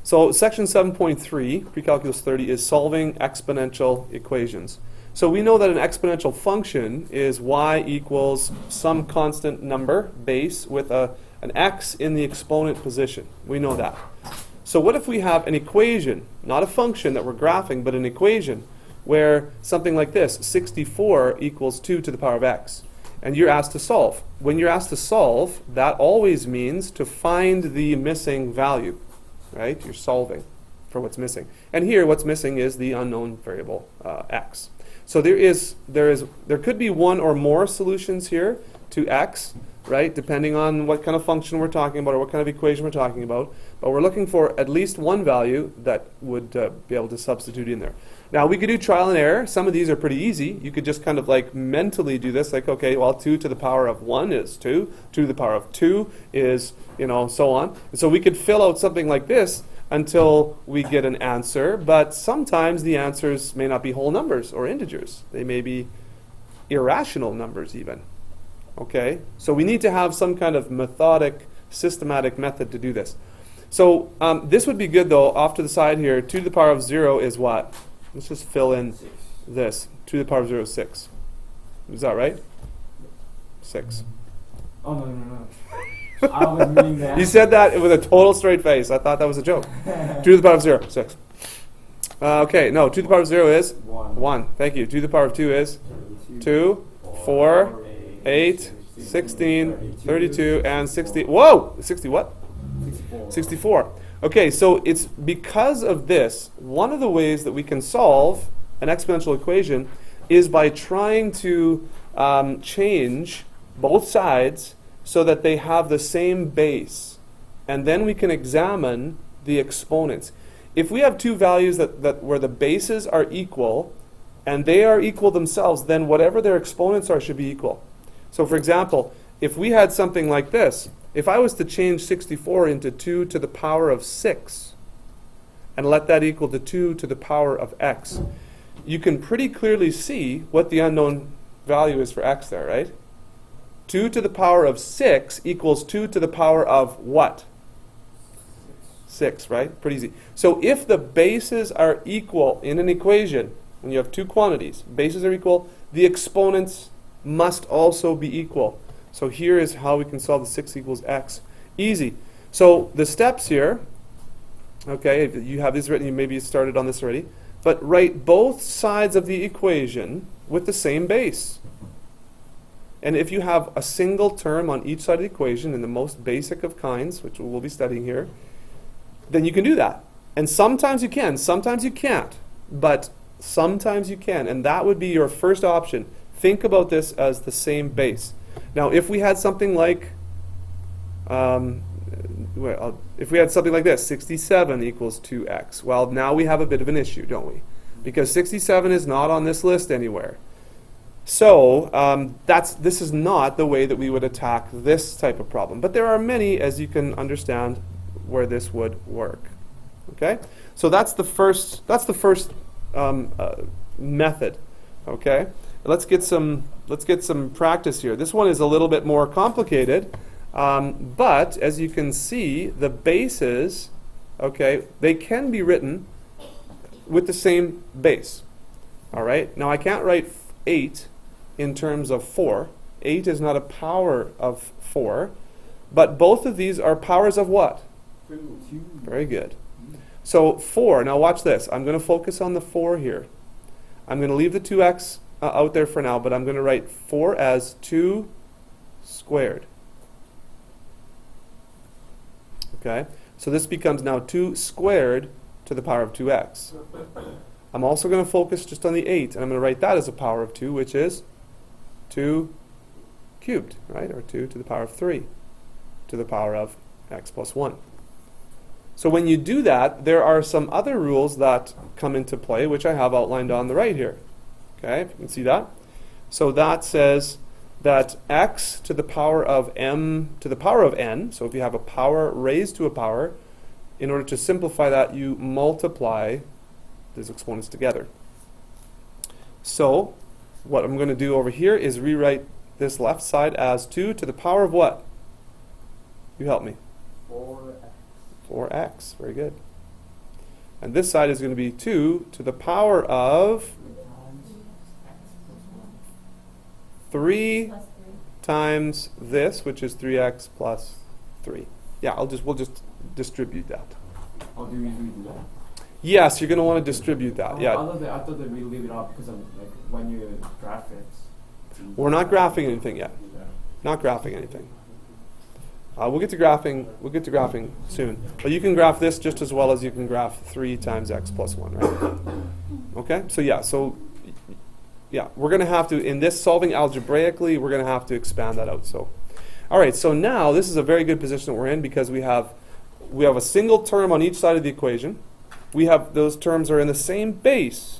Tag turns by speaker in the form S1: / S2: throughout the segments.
S1: So section 7.3, pre-calculus 30, is solving exponential equations. So we know that an exponential function is y equals some constant number, base, with an x in the exponent position. We know that. So what if we have an equation, not a function that we're graphing, but an equation, where something like this, 64 equals 2 to the power of x, and you're asked to solve. When you're asked to solve, that always means to find the missing value, right? You're solving for what's missing. And here, what's missing is the unknown variable, x. So there could be one or more solutions here to x, right, depending on what kind of function we're talking about or what kind of equation we're talking about. But we're looking for at least one value that would be able to substitute in there. Now, we could do trial and error. Some of these are pretty easy. You could just kind of like mentally do this, like, okay, well, 2 to the power of 1 is 2, 2 to the power of 2 is, so on. And so we could fill out something like this until we get an answer, but sometimes the answers may not be whole numbers or integers. They may be irrational numbers even. Okay? So we need to have some kind of methodic, systematic method to do this. So this would be good, though, off to the side here. 2 to the power of 0 is what? Let's just fill in this. 2 to the power of 0 is 6. Is that right? 6.
S2: Oh, no. I was reading that.
S1: You said that with a total straight face. I thought that was a joke. 2 to the power of 0, 6. Okay, no, 2 to the power of 0 is 1. Thank you. 2 to the power of 2 is 2, 4, 8, 16, 32, and 60. Whoa! 60 what? 64. Okay, so it's because of this, one of the ways that we can solve an exponential equation is by trying to change both sides so that they have the same base. And then we can examine the exponents. If we have two values that where the bases are equal and they are equal themselves, then whatever their exponents are should be equal. So for example, if we had something like this, if I was to change 64 into 2 to the power of 6 and let that equal to 2 to the power of x, you can pretty clearly see what the unknown value is for x there, right? 2 to the power of 6 equals 2 to the power of what? 6, right? Pretty easy. So if the bases are equal in an equation, when you have two quantities, bases are equal, the exponents must also be equal. So here is how we can solve the 6 equals x. Easy. So the steps here, okay, if you have these written, maybe you started on this already, but write both sides of the equation with the same base. And if you have a single term on each side of the equation in the most basic of kinds, which we'll be studying here, then you can do that. And sometimes you can, sometimes you can't, but sometimes you can. And that would be your first option. Think about this as the same base. Now, if we had something like, if we had something like this, 67 equals 2x, well, now we have a bit of an issue, don't we? Because 67 is not on this list anywhere. So this is not the way that we would attack this type of problem. But there are many, as you can understand, where this would work. Okay, so that's the first method. Okay, let's get some practice here. This one is a little bit more complicated, but as you can see, the bases, okay, they can be written with the same base. All right. Now I can't write 8 in terms of 4. 8 is not a power of 4, but both of these are powers of what?
S2: 2.
S1: Very good. So 4, now watch this. I'm going to focus on the 4 here. I'm going to leave the 2x out there for now, but I'm going to write 4 as 2 squared. Okay? So this becomes now 2 squared to the power of 2x. I'm also going to focus just on the 8, and I'm going to write that as a power of 2, which is 2 cubed, right? Or 2 to the power of 3 to the power of x plus 1. So when you do that, there are some other rules that come into play, which I have outlined on the right here. Okay, if you can see that. So that says that x to the power of m to the power of n, so if you have a power raised to a power, in order to simplify that, you multiply these exponents together. So what I'm going to do over here is rewrite this left side as 2 to the power of what? You help me.
S2: 4x.
S1: 4x. Very good. And this side is going to be 2 to the power of 3
S3: Plus 3.
S1: times this, which is 3x plus 3. Yeah, we'll just distribute that.
S2: How do we do that?
S1: Yes, you're going to want to distribute that.
S2: I
S1: Yeah,
S2: thought that we leave it up because of like when you graph it.
S1: we're not graphing anything yet. Not graphing anything. We'll get to graphing. We'll get to graphing soon. But you can graph this just as well as you can graph 3 times x plus 1, right? Okay. So yeah, we're going to have to, in this solving algebraically, we're going to have to expand that out. So, all right. So now this is a very good position that we're in because we have a single term on each side of the equation. We have those terms are in the same base.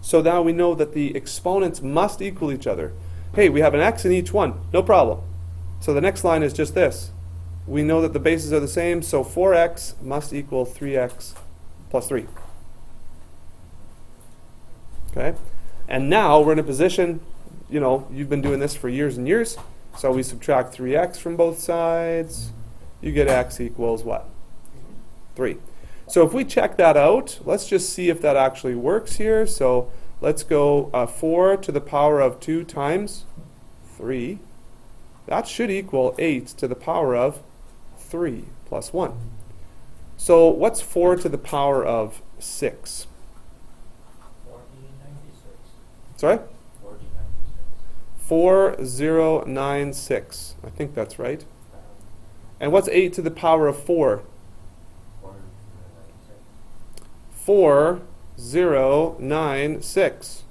S1: So now we know that the exponents must equal each other. Hey, we have an x in each one. No problem. So the next line is just this. We know that the bases are the same, so 4x must equal 3x plus 3. Okay? And now we're in a position, you've been doing this for years and years. So we subtract 3x from both sides. You get x equals what? 3. So if we check that out, let's just see if that actually works here. So let's go 4 to the power of 2 times 3. That should equal 8 to the power of 3 plus 1. So what's 4 to the power of 6?
S4: 4096.
S1: Sorry?
S4: 4096.
S1: 4096. I think that's right. And what's 8 to the power of 4? 4096.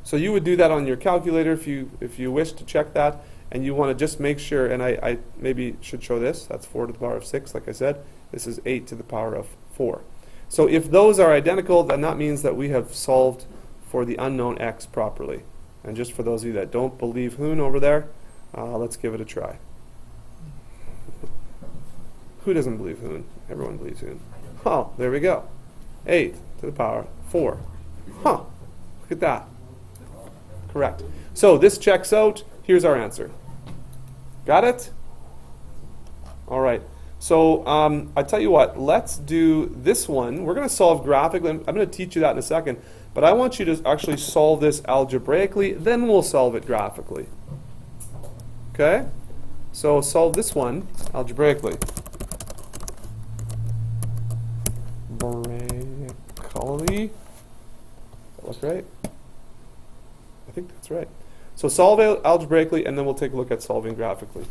S1: So you would do that on your calculator if you wish to check that, and you want to just make sure, and I maybe should show this. That's 4 to the power of 6, like I said. This is 8 to the power of 4. So if those are identical, then that means that we have solved for the unknown x properly. And just for those of you that don't believe Hoon over there, let's give it a try. Who doesn't believe Hoon? Everyone believes Hoon. Oh, there we go. 8 to the power 4. Huh. Look at that. Correct. So this checks out. Here's our answer. Got it? All right. So I tell you what, let's do this one. We're going to solve graphically. I'm going to teach you that in a second. But I want you to actually solve this algebraically. Then we'll solve it graphically. Okay? So solve this one algebraically. Graphically. That look right? I think that's right. So solve algebraically, and then we'll take a look at solving graphically.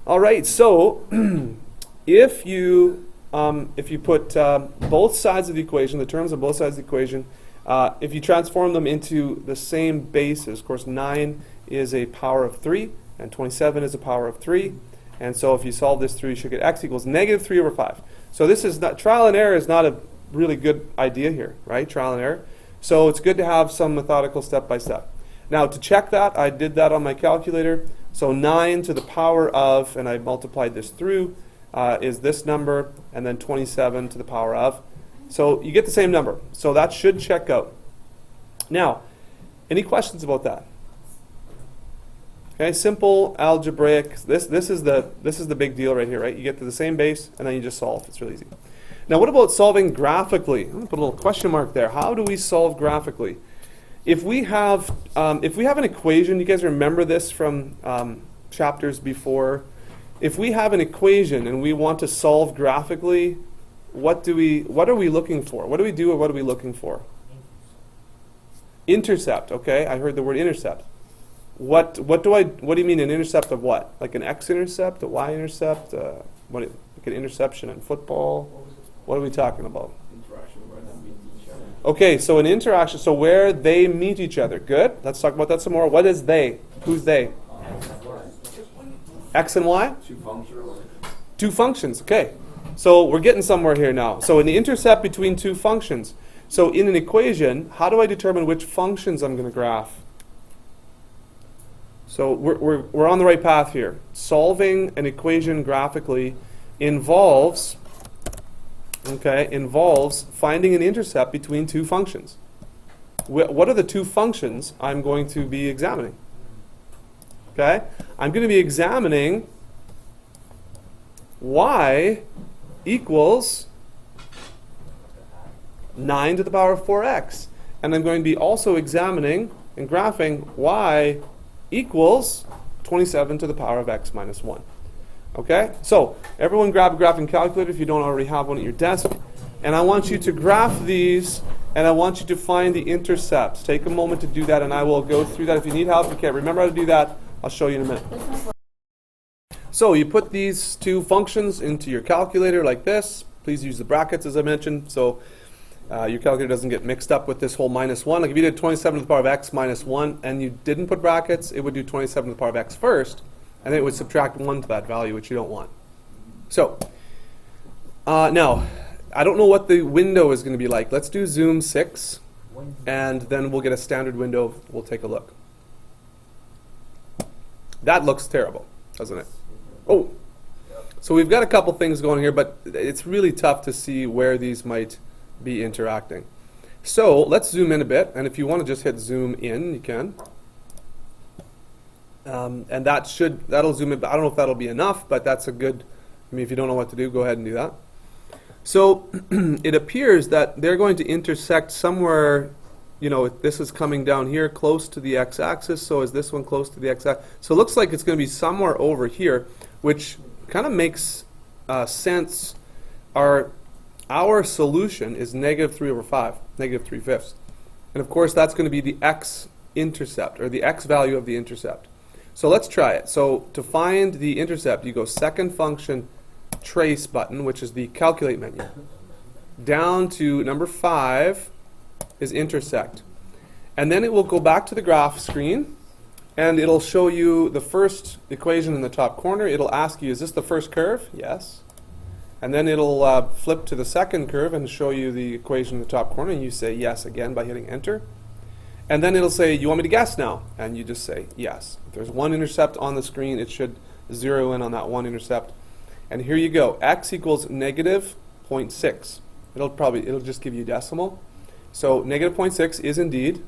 S1: All right. So if you put both sides of the equation, the terms on both sides of the equation, if you transform them into the same bases, of course, 9 is a power of 3, and 27 is a power of 3. And so if you solve this through, you should get x equals negative 3 over 5. So this is not, trial and error is not a really good idea here, right? Trial and error. So it's good to have some methodical step by step. Now to check that, I did that on my calculator. So 9 to the power of, and I multiplied this through, is this number, and then 27 to the power of. So you get the same number. So that should check out. Now, any questions about that? Okay, simple algebraic. This is the big deal right here, right? You get to the same base and then you just solve. It's really easy. Now, what about solving graphically? I'm gonna put a little question mark there. How do we solve graphically? If we have an equation, you guys remember this from chapters before. If we have an equation and we want to solve graphically, what are we looking for? What do we do, or what are we looking for? Intercept. Okay, I heard the word intercept. What do you mean an intercept of what? Like an x-intercept, a y-intercept, like an interception in football? What are we talking about?
S2: Interaction where they meet each other.
S1: Okay, so an interaction, so where they meet each other. Good. Let's talk about that some more. What is they? Who's they? X and y? Two functions. Okay. So we're getting somewhere here now. So an intercept between two functions. So in an equation, how do I determine which functions I'm going to graph? So we're on the right path here. Solving an equation graphically involves finding an intercept between two functions. What are the two functions I'm going to be examining? Okay? I'm going to be examining y equals 9 to the power of 4x. And I'm going to be also examining and graphing y equals 27 to the power of x minus 1. Okay? So, everyone grab a graphing calculator if you don't already have one at your desk. And I want you to graph these, and I want you to find the intercepts. Take a moment to do that, and I will go through that. If you need help, if you can't remember how to do that, I'll show you in a minute. So, you put these two functions into your calculator like this. Please use the brackets, as I mentioned, so your calculator doesn't get mixed up with this whole minus 1. Like if you did 27 to the power of x minus 1 and you didn't put brackets, it would do 27 to the power of x first, and then it would subtract 1 to that value, which you don't want. So, now, I don't know what the window is going to be like. Let's do zoom 6, and then we'll get a standard window. We'll take a look. That looks terrible, doesn't it? Oh, so we've got a couple things going here, but it's really tough to see where these might be interacting. So let's zoom in a bit, and if you want to just hit zoom in, you can. And that'll zoom in. I don't know if that'll be enough, but that's a good, I mean, if you don't know what to do, go ahead and do that. So it appears that they're going to intersect somewhere, you know, this is coming down here close to the x-axis, so is this one close to the x-axis? So it looks like it's going to be somewhere over here, which kind of makes sense. Our solution is negative 3 over 5, negative 3/5. And of course, that's going to be the x-intercept, or the x value of the intercept. So let's try it. So to find the intercept, you go second function, trace button, which is the calculate menu. Down to number 5 is intersect. And then it will go back to the graph screen, and it'll show you the first equation in the top corner. It'll ask you, is this the first curve? Yes. And then it'll flip to the second curve and show you the equation in the top corner, and you say yes again by hitting enter. And then it'll say, you want me to guess now? And you just say yes. If there's one intercept on the screen, it should zero in on that one intercept. And here you go, x equals negative 0.6. It'll just give you decimal. So negative 0.6 is indeed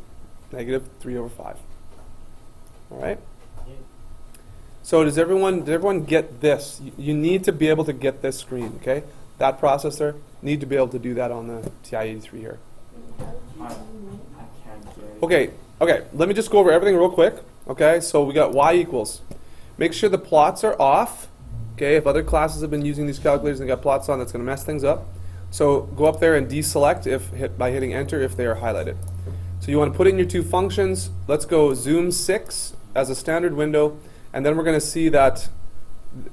S1: negative 3 over 5. All right? So did everyone get this? You need to be able to get this screen, okay? That processor, need to be able to do that on the TI-83 here.
S2: I can't get it.
S1: Okay, let me just go over everything real quick. Okay, so we got y equals. Make sure the plots are off. Okay, if other classes have been using these calculators and got plots on, that's going to mess things up. So go up there and deselect by hitting enter if they are highlighted. So you want to put in your two functions. Let's go zoom 6 as a standard window, and then we're going to see that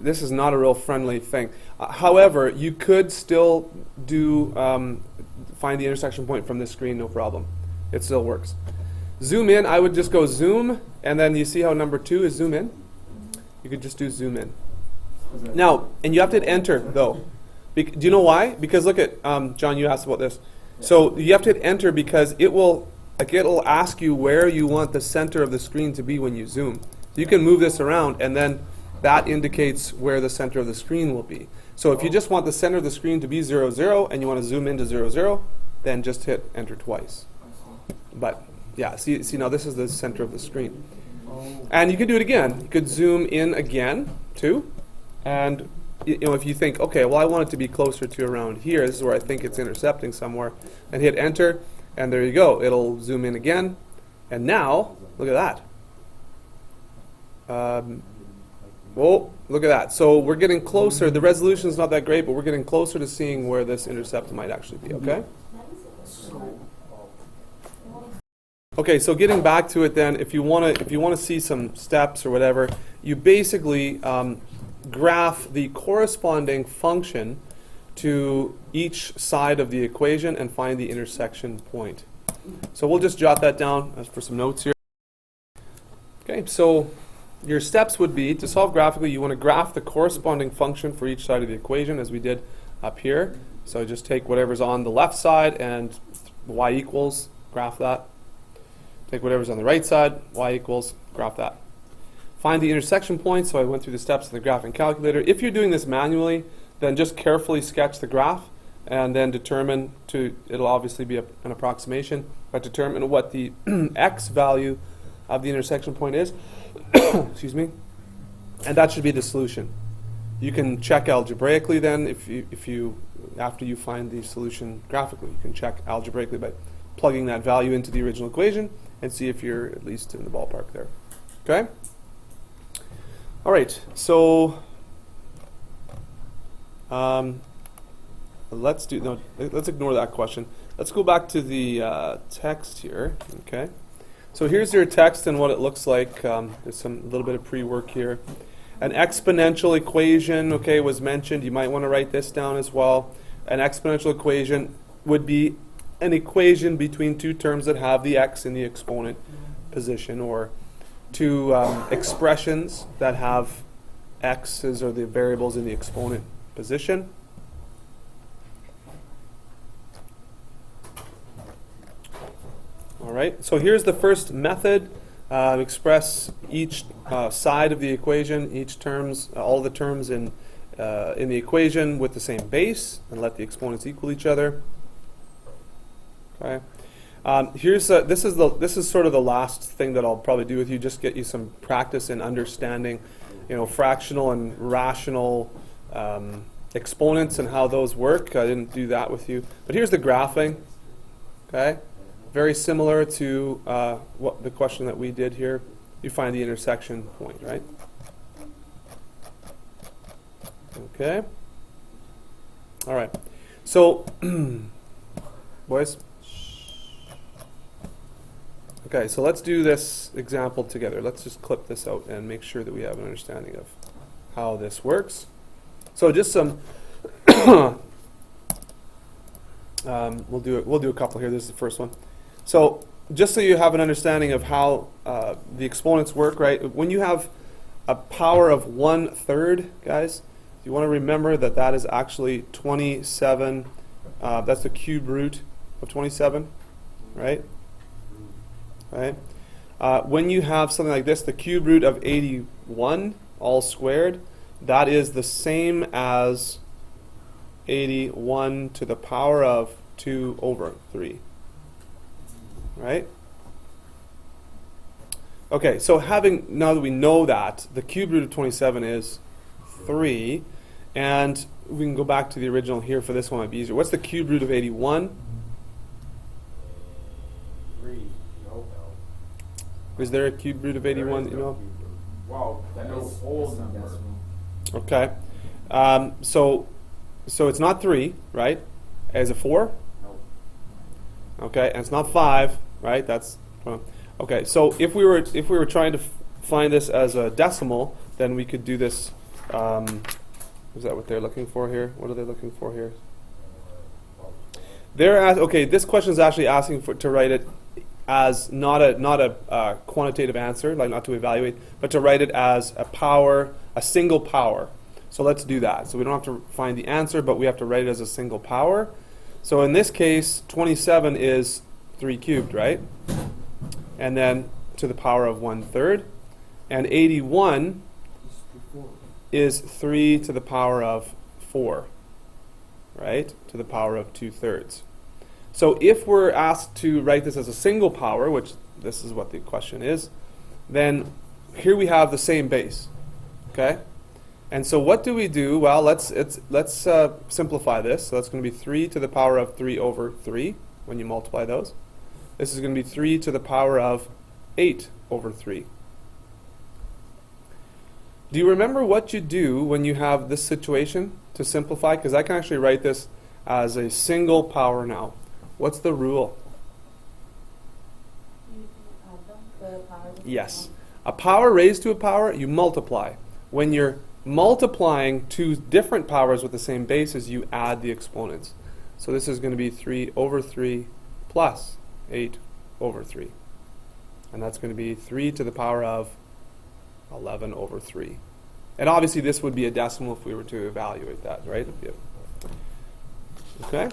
S1: this is not a real friendly thing. However, you could still do find the intersection point from this screen, no problem. It still works. Zoom in, I would just go zoom, and then you see how number 2 is zoom in? You could just do zoom in. Now, and you have to hit enter, though. Do you know why? Because look at, John, you asked about this. So you have to hit enter because it'll ask you where you want the center of the screen to be when you zoom. You can move this around, and then that indicates where the center of the screen will be. So if you just want the center of the screen to be 0, 0, and you want to zoom into 0, 0, then just hit enter twice. But yeah, see now this is the center of the screen. And you could do it again. You could zoom in again, too. And if you think, okay, well, I want it to be closer to around here. This is where I think it's intercepting somewhere. And hit enter, and there you go. It'll zoom in again. And now, look at that. Well, look at that. So we're getting closer. The resolution is not that great, but we're getting closer to seeing where this intercept might actually be, okay? Okay, so getting back to it then, if you want to see some steps or whatever, you basically graph the corresponding function to each side of the equation and find the intersection point. So we'll just jot that down as for some notes here. Okay, so your steps would be, to solve graphically, you want to graph the corresponding function for each side of the equation, as we did up here. So just take whatever's on the left side and y equals, graph that. Take whatever's on the right side, y equals, graph that. Find the intersection point, so I went through the steps of the graphing calculator. If you're doing this manually, then just carefully sketch the graph and then determine it'll obviously be an approximation, but determine what the x value of the intersection point is. Excuse me. And that should be the solution. You can check algebraically then if you after you find the solution graphically. You can check algebraically by plugging that value into the original equation and see if you're at least in the ballpark there. Okay? All right. So let's ignore that question. Let's go back to the text here. Okay. So here's your text and what it looks like. There's a little bit of pre-work here. An exponential equation, okay, was mentioned. You might want to write this down as well. An exponential equation would be an equation between two terms that have the x in the exponent position, or two expressions that have x's or the variables in the exponent position. All right, so here's the first method. Express each side of the equation, each terms, all the terms in the equation with the same base, and let the exponents equal each other. Okay. This is sort of the last thing that I'll probably do with you, just get you some practice in understanding, fractional and rational exponents and how those work. I didn't do that with you, but here's the graphing. Okay. Very similar to what the question that we did here. You find the intersection point, right? Okay. All right. So, boys. Okay, so let's do this example together. Let's just clip this out and make sure that we have an understanding of how this works. So just some we'll do a couple here. This is the first one. So just so you have an understanding of how the exponents work, right? When you have a power of 1/3, guys, you want to remember that that is actually 27. That's the cube root of 27, right? Right. When you have something like this, the cube root of 81 all squared, that is the same as 81 to the power of 2/3. Right? Okay, so now that we know that, the cube root of 27 is 3, and we can go back to the original here for this one, might be easier. What's the cube root of 81?
S2: 3.
S1: Is there a cube root of 81 that you know?
S2: Wow, that is old number.
S1: Okay. So it's not 3, right? Is it 4?
S2: No.
S1: Okay, and it's not 5, right? That's okay. So if we were trying to find this as a decimal, then we could do this. Is that what they're looking for here? What are they looking for here? This question is actually asking to write it as not a quantitative answer, like not to evaluate, but to write it as a single power. So let's do that. So we don't have to find the answer, but we have to write it as a single power. So in this case, 27 is 3 cubed, right? And then to the power of 1/3. And 81 is 3 to the power of 4, right? To the power of 2/3. So if we're asked to write this as a single power, which this is what the question is, then here we have the same base, okay? And so what do we do? Well, let's simplify this. So that's going to be 3 to the power of 3/3 when you multiply those. This is going to be 3 to the power of 8/3. Do you remember what you do when you have this situation to simplify? Because I can actually write this as a single power now. What's the rule? Yes. A power raised to a power, you multiply. When you're multiplying two different powers with the same bases, you add the exponents. So this is going to be 3/3 plus 8/3. And that's going to be 3 to the power of 11/3. And obviously this would be a decimal if we were to evaluate that, right? Okay.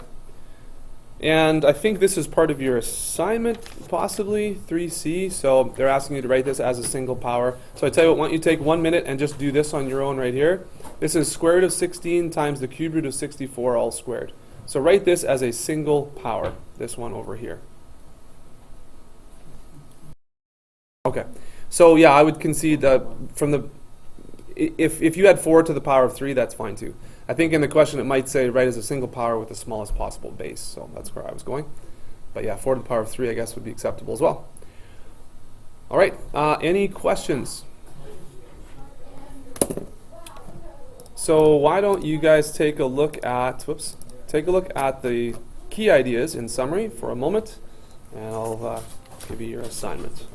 S1: And I think this is part of your assignment, possibly, 3C. So they're asking you to write this as a single power. So I tell you what, why don't you take 1 minute and just do this on your own right here. This is square root of 16 times the cube root of 64 all squared. So write this as a single power, this one over here. Okay. So yeah, I would concede that from the if you had 4 to the power of 3, that's fine too. I think in the question it might say write as a single power with the smallest possible base. So that's where I was going. But yeah, 4 to the power of 3 I guess would be acceptable as well. All right, any questions? So why don't you guys take a look at the key ideas in summary for a moment, and I'll give you your assignment.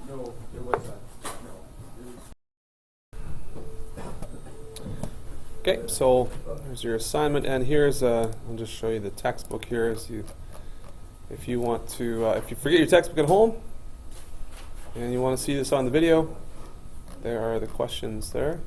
S2: No, there was that.
S1: Okay, so here's your assignment, and here's I'll just show you the textbook here. If you want to, if you forget your textbook at home, and you want to see this on the video, there are the questions there.